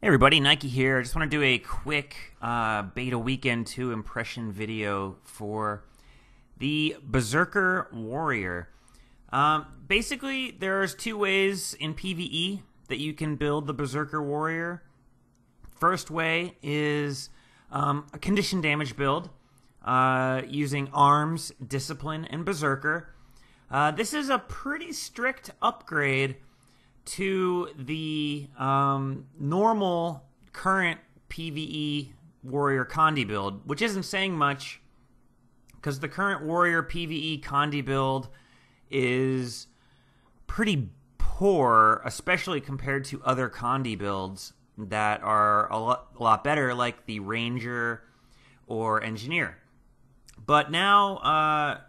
Hey everybody, Nike here. I just want to do a quick beta weekend 2 impression video for the Berserker Warrior. Basically, there's two ways in PvE that you can build the Berserker Warrior. First way is a condition damage build using Arms, Discipline, and Berserker. This is a pretty strict upgrade to the normal current PvE Warrior Condi build, which isn't saying much because the current Warrior PvE Condi build is pretty poor, especially compared to other Condi builds that are a lot better, like the Ranger or Engineer. But now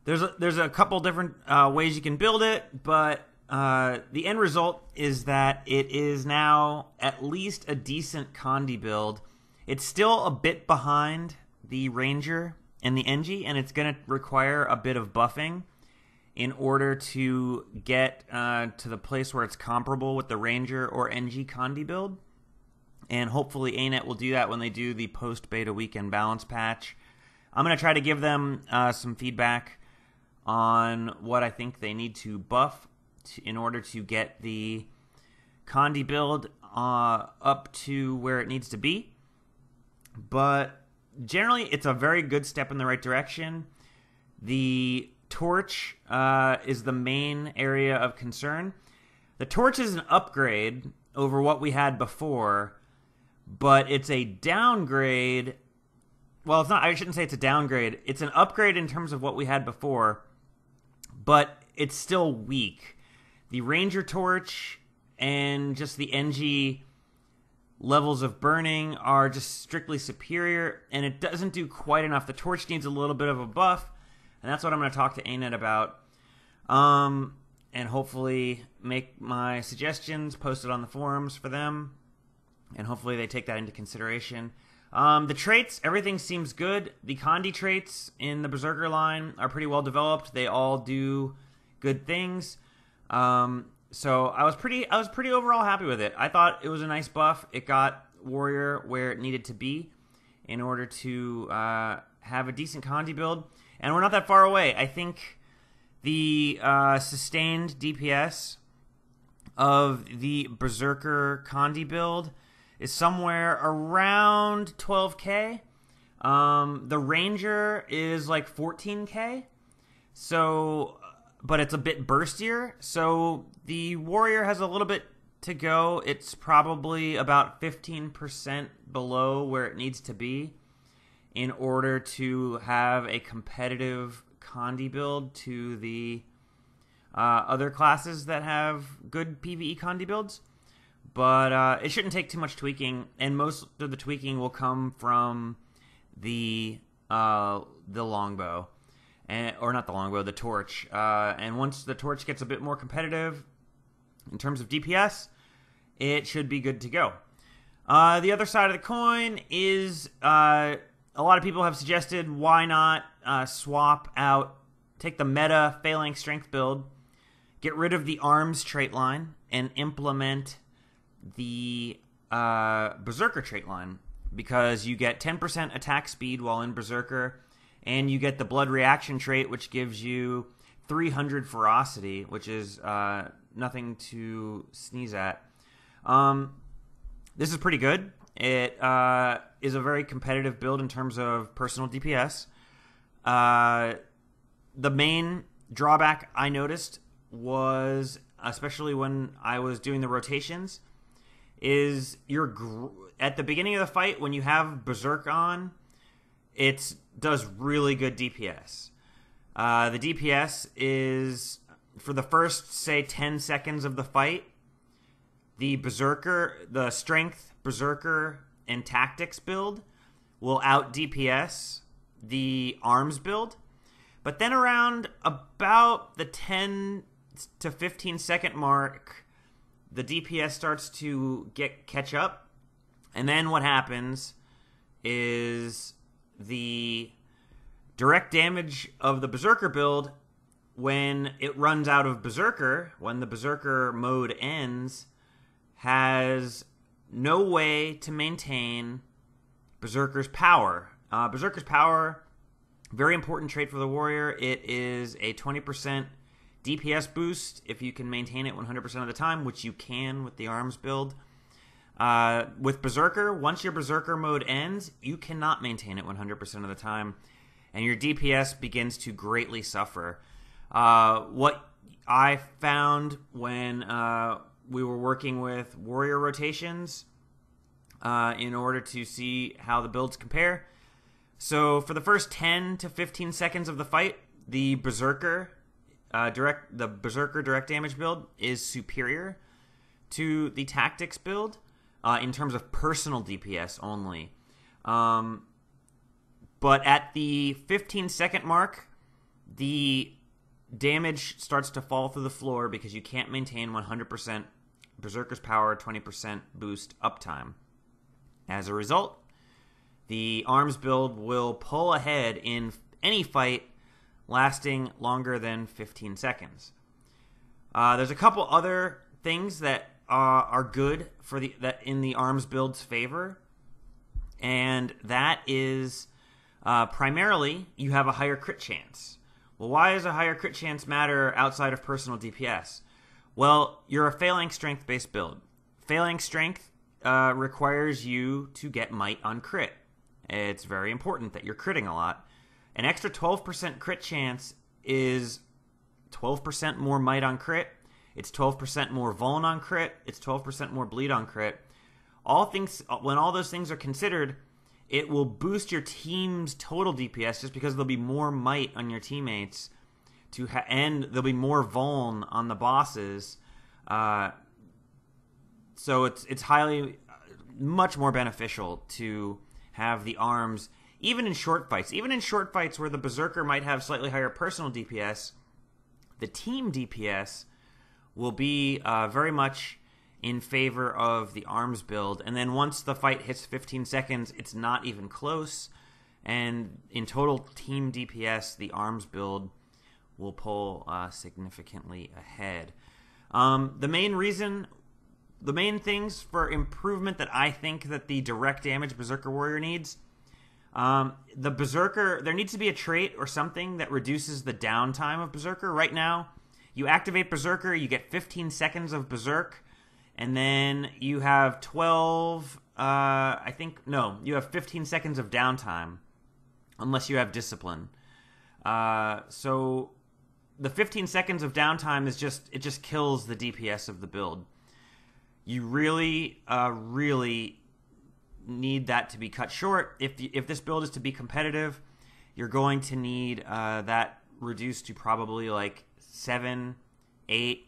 there's a couple different ways you can build it, but the end result is that it is now at least a decent Condi build. It's still a bit behind the Ranger and the Engie, and it's going to require a bit of buffing in order to get to the place where it's comparable with the Ranger or Engie Condi build. And hopefully ANET will do that when they do the post-beta weekend balance patch. I'm going to try to give them some feedback on what I think they need to buff in order to get the Condi build up to where it needs to be. But generally, it's a very good step in the right direction. The torch is the main area of concern. The torch is an upgrade over what we had before, but it's a downgrade. Well, it's not. I shouldn't say it's a downgrade. It's an upgrade in terms of what we had before, but it's still weak. The Ranger Torch and just the Engie levels of burning are just strictly superior, and it doesn't do quite enough. The Torch needs a little bit of a buff, and that's what I'm going to talk to ANET about. And hopefully make my suggestions, post it on the forums for them, and hopefully they take that into consideration. The traits, everything seems good. The Condi traits in the Berserker line are pretty well developed. They all do good things. So I was pretty overall happy with it. I thought it was a nice buff. It got Warrior where it needed to be in order to have a decent Condi build. And we're not that far away. I think the sustained DPS of the Berserker Condi build is somewhere around 12k. The Ranger is like 14k. So, but it's a bit burstier. So the Warrior has a little bit to go. It's probably about 15% below where it needs to be in order to have a competitive Condi build to the other classes that have good PvE Condi builds. But it shouldn't take too much tweaking, and most of the tweaking will come from the longbow. Or not the longbow, the torch. And once the torch gets a bit more competitive in terms of DPS, it should be good to go. The other side of the coin is a lot of people have suggested why not swap out, take the meta Phalanx Strength build, get rid of the Arms trait line, and implement the Berserker trait line, because you get 10% attack speed while in Berserker, and you get the Blood Reaction trait, which gives you 300 ferocity, which is nothing to sneeze at. This is pretty good. It is a very competitive build in terms of personal DPS. The main drawback I noticed was, especially when I was doing the rotations, is at the beginning of the fight, when you have Berserk on, it does really good DPS. The DPS is, for the first, say, 10 seconds of the fight, the Berserker, the Strength, Berserker, and Tactics build will out DPS the Arms build. But then around about the 10 to 15 second mark, the DPS starts to catch up. And then what happens is the direct damage of the Berserker build, when it runs out of Berserker, when the Berserker mode ends, has no way to maintain Berserker's power. Berserker's power, very important trait for the warrior. It is a 20% DPS boost if you can maintain it 100% of the time, which you can with the arms build. With Berserker, once your Berserker mode ends, you cannot maintain it 100% of the time, and your DPS begins to greatly suffer. What I found when we were working with warrior rotations in order to see how the builds compare. So for the first 10 to 15 seconds of the fight, the Berserker direct damage build is superior to the tactics build in terms of personal DPS only. But at the 15-second mark, the damage starts to fall through the floor because you can't maintain 100% Berserker's power 20% boost uptime. As a result, the arms build will pull ahead in any fight lasting longer than 15 seconds. There's a couple other things that are good for that in the arms build's favor, and that is primarily you have a higher crit chance. Well, why does a higher crit chance matter outside of personal DPS? Well, you're a phalanx strength-based build. Phalanx strength requires you to get might on crit. It's very important that you're critting a lot. An extra 12% crit chance is 12% more might on crit. It's 12% more vuln on crit. It's 12% more bleed on crit. When all those things are considered, it will boost your team's total DPS just because there'll be more might on your teammates and there'll be more vuln on the bosses. So it's much more beneficial to have the arms, even in short fights. Even in short fights where the Berserker might have slightly higher personal DPS, the team DPS will be very much in favor of the arms build. And then once the fight hits 15 seconds, it's not even close. And in total team DPS, the arms build will pull significantly ahead. The main things for improvement that I think that the direct damage Berserker Warrior needs, the Berserker, there needs to be a trait or something that reduces the downtime of Berserker. Right now, you activate Berserker, you get 15 seconds of Berserk, and then you have 15 seconds of downtime, unless you have Discipline. So the 15 seconds of downtime is it just kills the DPS of the build. You really need that to be cut short. If this build is to be competitive, you're going to need that reduced to probably like 7, 8,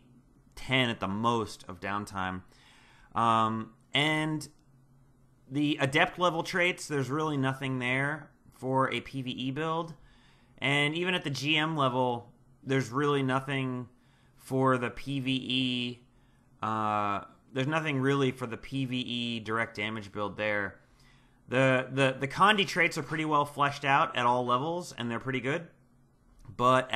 10 at the most of downtime. And the adept level traits, there's really nothing there for a PvE build. And even at the GM level, there's really nothing for the PvE. There's nothing really for the PvE direct damage build there. The Condi traits are pretty well fleshed out at all levels, and they're pretty good. But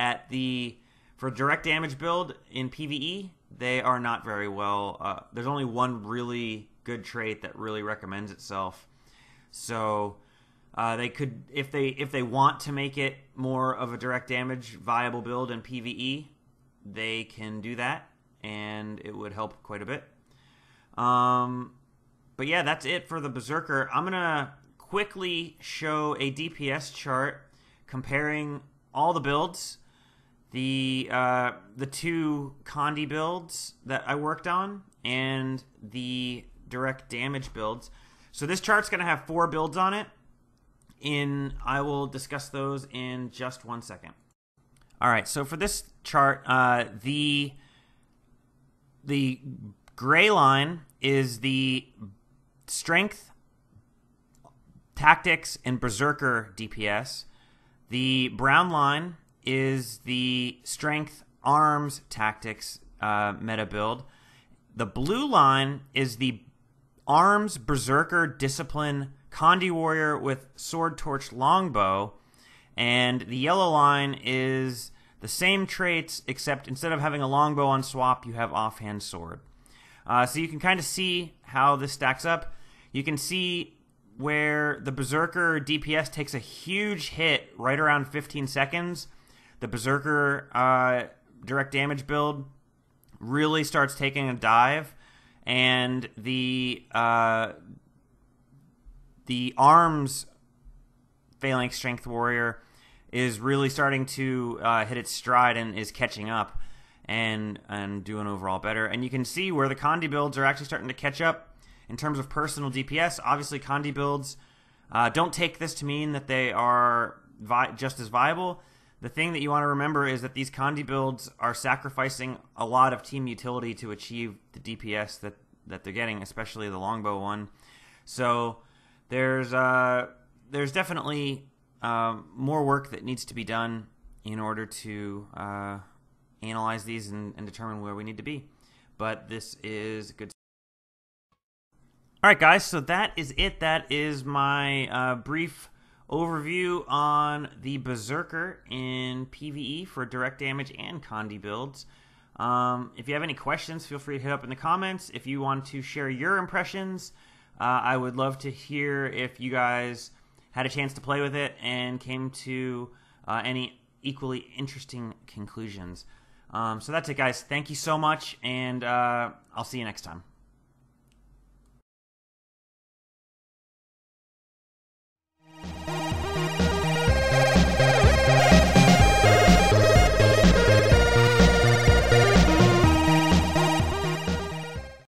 for direct damage build in PvE, they are not very well. There's only one really good trait that really recommends itself. So they could, if they want to make it more of a direct damage viable build in PvE, they can do that, and it would help quite a bit. But yeah, that's it for the Berserker. I'm gonna quickly show a DPS chart comparing all the builds, the two Condi builds that I worked on, and the direct damage builds. So this chart's gonna have 4 builds on it. I will discuss those in just 1 second. All right, so for this chart, the gray line is the strength, tactics, and Berserker DPS. The brown line is the strength, arms, tactics meta build. The blue line is the arms, Berserker, discipline, Condi Warrior with sword, torch, longbow. And the yellow line is the same traits, except instead of having a longbow on swap, you have offhand sword. So you can kind of see how this stacks up. You can see where the Berserker DPS takes a huge hit right around 15 seconds. The Berserker direct damage build really starts taking a dive, and the arms Phalanx Strength Warrior is really starting to hit its stride and is catching up and doing overall better. And you can see where the Condi builds are actually starting to catch up in terms of personal DPS. Obviously, Condi builds, don't take this to mean that they are just as viable. The thing that you want to remember is that these Condi builds are sacrificing a lot of team utility to achieve the DPS that they're getting, especially the longbow one. So there's definitely more work that needs to be done in order to analyze these and determine where we need to be. But this is good. All right, guys, so that is it. That is my brief overview on the Berserker in PvE for direct damage and Condi builds. If you have any questions, feel free to hit up in the comments. If you want to share your impressions, I would love to hear if you guys had a chance to play with it and came to any equally interesting conclusions. So that's it, guys. Thank you so much, and I'll see you next time.